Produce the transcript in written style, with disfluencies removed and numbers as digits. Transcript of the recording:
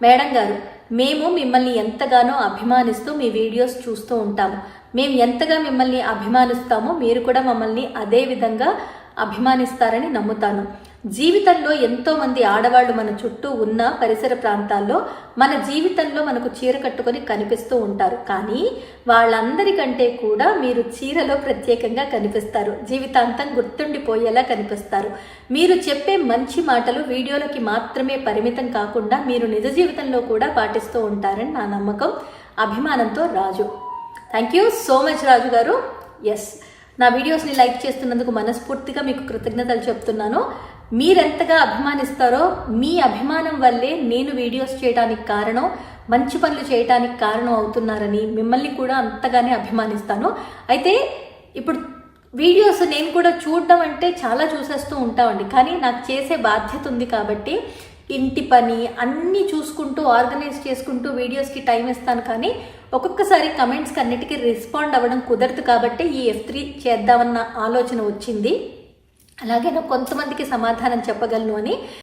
Madam గారు, మేము మిమ్మల్ని ఎంతగానో అభిమానిస్తూ మీ వీడియోస్ చూస్తూ ఉంటాము. మేము ఎంతగా మిమ్మల్ని అభిమానిస్తామో మీరు కూడా మమ్మల్ని అదే విధంగా అభిమానిస్తారని నమ్ముతాను. జీవితంలో ఎంతో మంది ఆడవాళ్ళు మన చుట్టూ ఉన్న పరిసర ప్రాంతాల్లో మన జీవితంలో మనకు చీర కట్టుకొని కనిపిస్తూ ఉంటారు. కానీ వాళ్ళందరికంటే కూడా మీరు చీరలో ప్రత్యేకంగా కనిపిస్తారు. జీవితాంతం గుర్తుండిపోయేలా కనిపిస్తారు. మీరు చెప్పే మంచి మాటలు వీడియోలకి మాత్రమే పరిమితం కాకుండా మీరు నిజ జీవితంలో కూడా పాటిస్తూ ఉంటారని నా నమ్మకం. అభిమానంతో రాజు. థ్యాంక్ యూ సో మచ్ రాజు గారు. ఎస్, నా వీడియోస్ని లైక్ చేస్తున్నందుకు మనస్ఫూర్తిగా మీకు కృతజ్ఞతలు చెప్తున్నాను. మీరెంతగా అభిమానిస్తారో మీ అభిమానం వల్లే నేను వీడియోస్ చేయడానికి కారణం, మంచి పనులు చేయడానికి కారణం అవుతున్నారని మిమ్మల్ని కూడా అంతగానే అభిమానిస్తాను. అయితే ఇప్పుడు వీడియోస్ నేను కూడా చూడడం అంటే చాలా చూసేస్తూ ఉంటామండి. కానీ నాకు చేసే బాధ్యత ఉంది కాబట్టి ఇంటి పని అన్నీ చూసుకుంటూ ఆర్గనైజ్ చేసుకుంటూ వీడియోస్కి టైం ఇస్తాను. కానీ ఒక్కొక్కసారి కమెంట్స్కి అన్నిటికీ రెస్పాండ్ అవ్వడం కుదరదు కాబట్టి ఈ F3 చేద్దామన్న ఆలోచన వచ్చింది. అలాగే కొంతమందికి సమాధానం చెప్పగలను అని